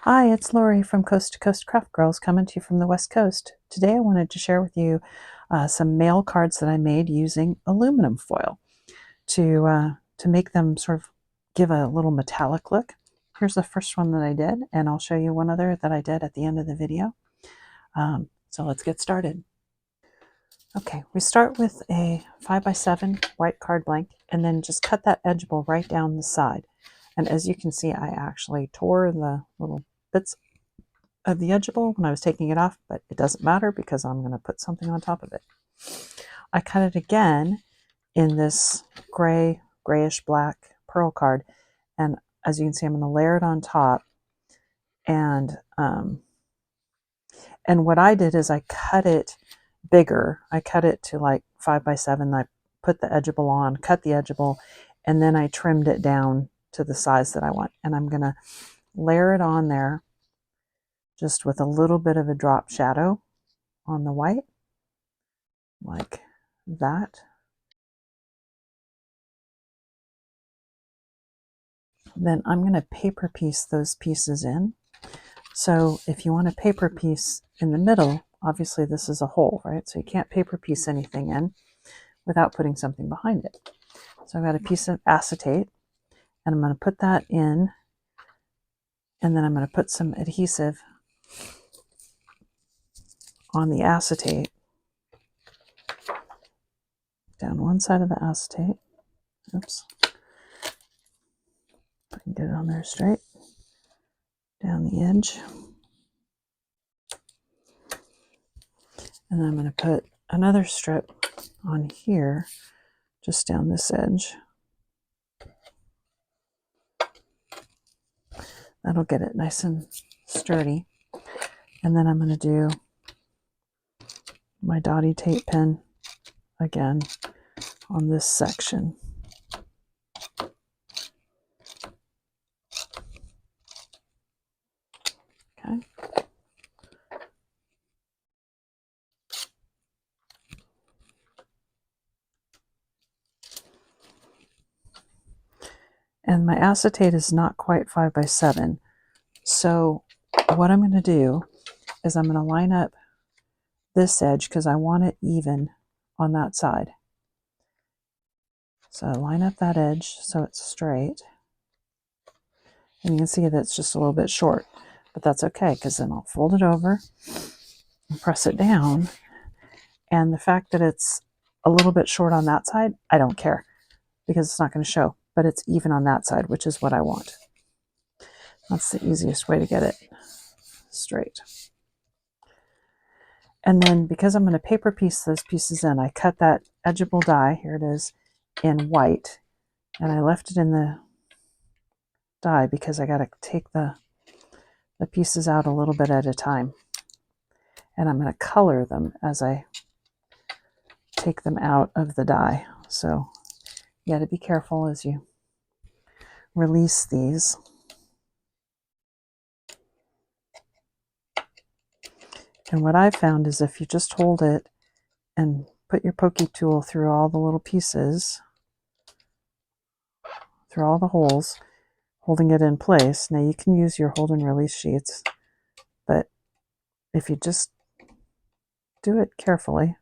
Hi, it's Lori from Coast to Coast Craft Girls coming to you from the West Coast. Today I wanted to share with you some mail cards that I made using aluminum foil to make them sort of give a little metallic look. Here's the first one that I did, and I'll show you one other that I did at the end of the video. So let's get started. Okay, we start with a 5x7 white card blank and then just cut that edge bowl right down the side. And as you can see, I actually tore the little bits of the edge bowl when I was taking it off, but it doesn't matter because I'm going to put something on top of it. I cut it again in this grayish black pearl card, and as you can see, I'm going to layer it on top. And what I did is I cut it bigger. I cut it to like 5x7. I put the edgeable on, cut the edgeable, and then I trimmed it down to the size that I want. And I'm going to layer it on there just with a little bit of a drop shadow on the white, like that. Then I'm going to paper piece those pieces in. So if you want a paper piece in the middle, obviously this is a hole, right? So you can't paper piece anything in without putting something behind it. So I've got a piece of acetate, and I'm going to put that in, and then I'm going to put some adhesive on the acetate, down one side of the acetate. Oops. I can get it on there straight, down the edge. And then I'm going to put another strip on here, just down this edge. That'll get it nice and sturdy. And then I'm going to do my dotty tape pen again on this section. Okay. And my acetate is not quite 5x7. So what I'm going to do is I'm going to line up this edge because I want it even on that side. So I line up that edge so it's straight. And you can see that it's just a little bit short, but that's okay because then I'll fold it over and press it down. And the fact that it's a little bit short on that side, I don't care because it's not going to show, but it's even on that side, which is what I want. That's the easiest way to get it straight. And then because I'm going to paper piece those pieces in, I cut that edgeable die, here it is, in white, and I left it in the die because I got to take the pieces out a little bit at a time. And I'm going to color them as I take them out of the die. So you got to be careful as you release these. And what I've found is if you just hold it and put your pokey tool through all the little pieces, through all the holes, holding it in place. Now you can use your hold and release sheets, but if you just do it carefully,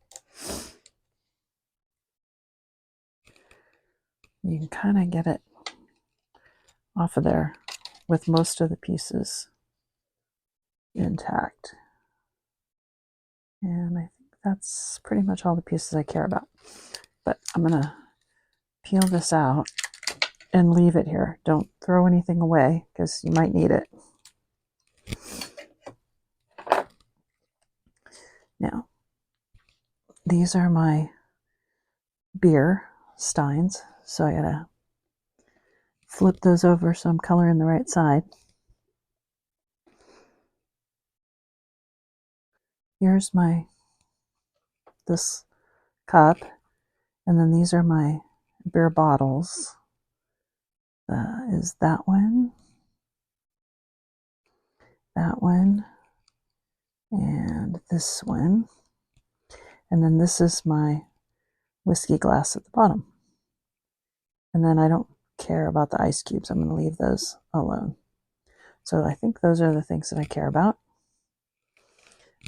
you can kind of get it off of there with most of the pieces intact. And I think that's pretty much all the pieces I care about. But I'm going to peel this out and leave it here. Don't throw anything away because you might need it. Now, these are my beer steins, so I gotta flip those over so I'm coloring the right side. Here's this cup, and then these are my beer bottles. Is that one, and this one. And then this is my whiskey glass at the bottom. And then I don't care about the ice cubes. I'm going to leave those alone. So I think those are the things that I care about.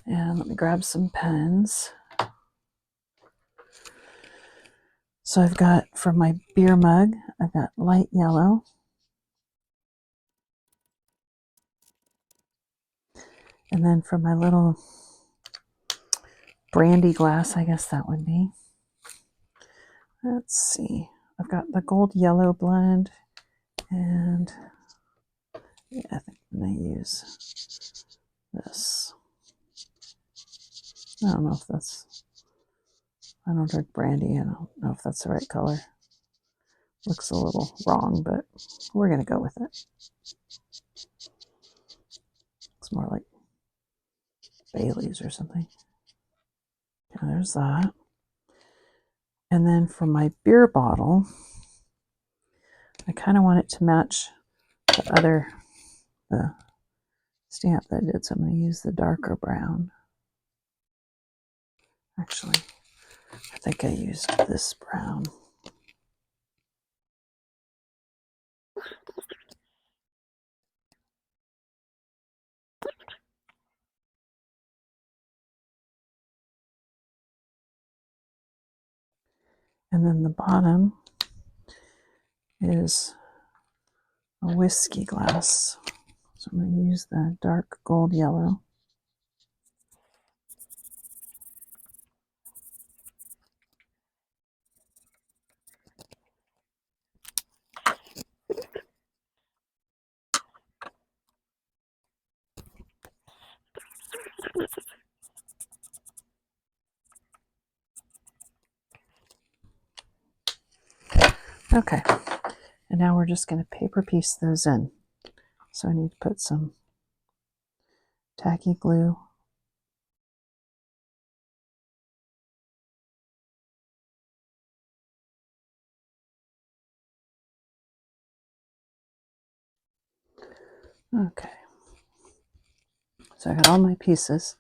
And let me grab some pens. So I've got, for my beer mug, I've got light yellow. And then for my little brandy glass, I guess that would be, let's see, I've got the gold yellow blend, and yeah, I think I'm going to use this. I don't know if that's, I don't drink brandy. I don't know if that's the right color. Looks a little wrong, but we're going to go with it. It's more like Bailey's or something. Okay, there's that. And then for my beer bottle, I kind of want it to match the stamp that I did, so I'm going to use the darker brown. Actually, I think I used this brown. And then the bottom is a whiskey glass. So I'm going to use the dark gold yellow. Okay, and now we're just going to paper piece those in. So I need to put some tacky glue. Okay, so I got all my pieces.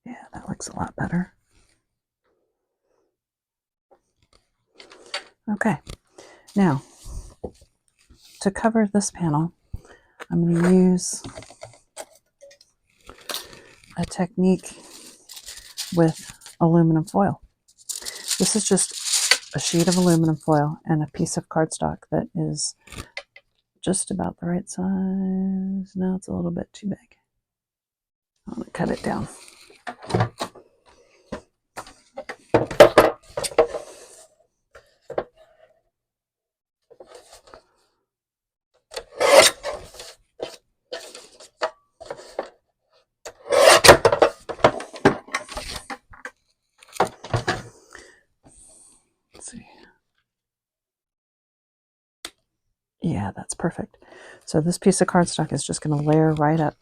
Yeah, that looks a lot better. Okay, now to cover this panel, I'm going to use a technique with aluminum foil. This is just a sheet of aluminum foil and a piece of cardstock that is just about the right size. No, it's a little bit too big. I'm going to cut it down. Let's see. Yeah, that's perfect. So this piece of cardstock is just going to layer right up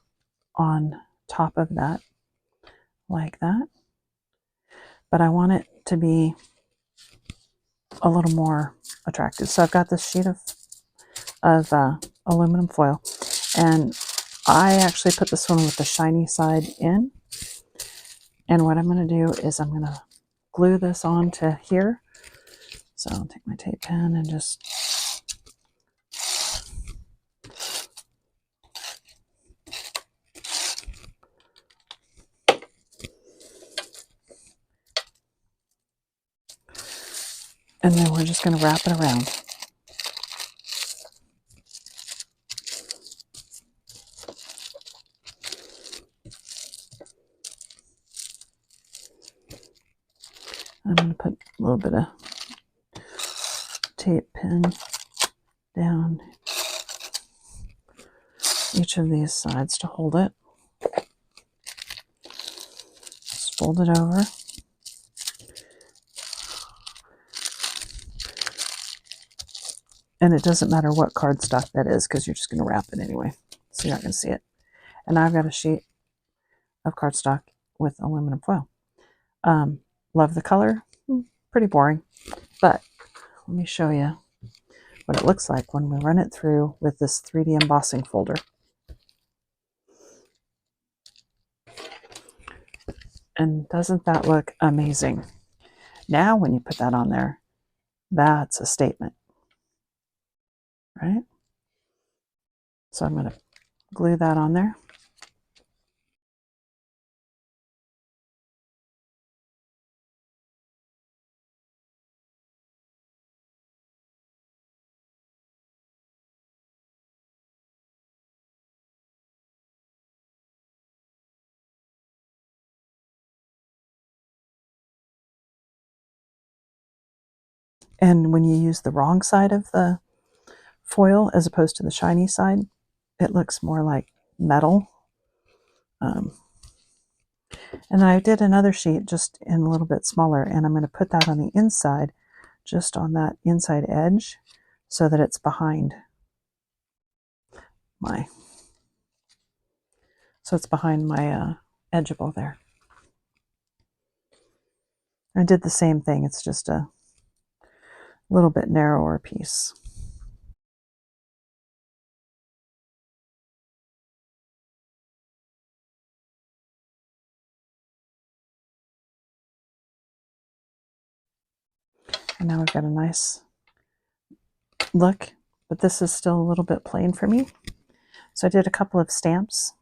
on top of that, like that. But I want it to be a little more attractive. So I've got this sheet of aluminum foil, and I actually put this one with the shiny side in. And what I'm going to do is I'm going to glue this onto here. So I'll take my tape pen and just and then we're just going to wrap it around. I'm going to put a little bit of tape pin down each of these sides to hold it. Just fold it over. And it doesn't matter what cardstock that is because you're just going to wrap it anyway. So you're not going to see it. And now I've got a sheet of cardstock with aluminum foil. Love the color. Pretty boring. But let me show you what it looks like when we run it through with this 3D embossing folder. And doesn't that look amazing? Now when you put that on there, that's a statement, right? So I'm going to glue that on there. And when you use the wrong side of the foil as opposed to the shiny side, it looks more like metal. And I did another sheet just in a little bit smaller, and I'm going to put that on the inside, just on that inside edge, so that it's behind my edgeable there. I did the same thing, it's just a little bit narrower piece. And now we've got a nice look, but this is still a little bit plain for me. So I did a couple of stamps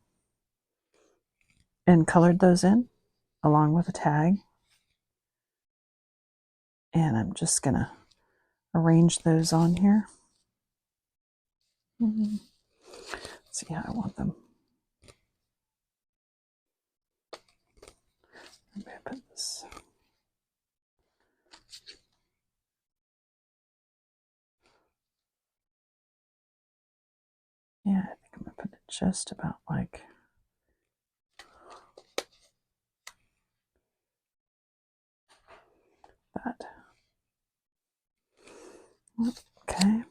and colored those in along with a tag. And I'm just going to arrange those on here. Let's see how I want them. I'm going to put this. Yeah, I think I'm going to put it just about like that. Okay,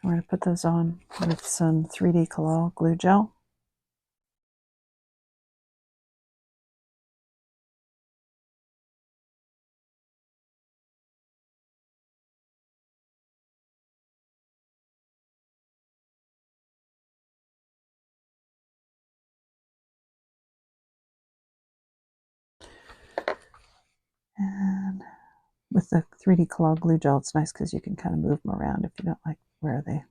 we're going to put those on with some 3D Collal glue gel. And with the 3D Collal glue gel, it's nice because you can kind of move them around if you don't like where they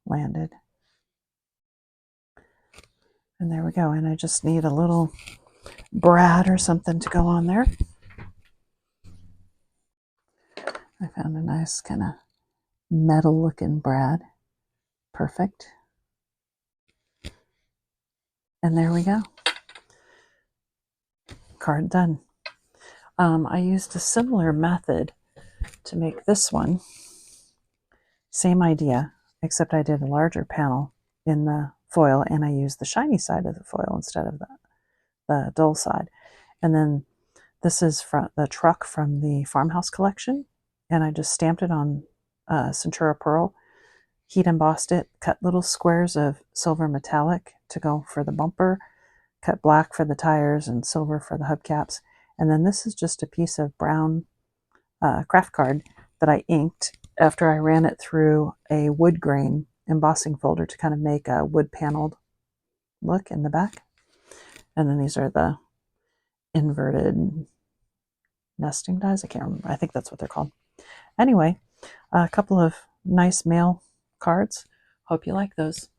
landed. And there we go. And I just need a little brad or something to go on there. I found a nice kind of metal looking brad. Perfect. And there we go. Card done. I used a similar method to make this one. Same idea, except I did a larger panel in the foil and I used the shiny side of the foil instead of the dull side. And then this is from the truck from the Farmhouse collection, and I just stamped it on Centura Pearl, heat embossed it, cut little squares of silver metallic to go for the bumper, cut black for the tires and silver for the hubcaps. And then this is just a piece of brown craft card that I inked after I ran it through a wood grain embossing folder to kind of make a wood paneled look in the back. And then these are the inverted nesting dies. I can't remember. I think that's what they're called. Anyway, a couple of nice mail cards. Hope you like those.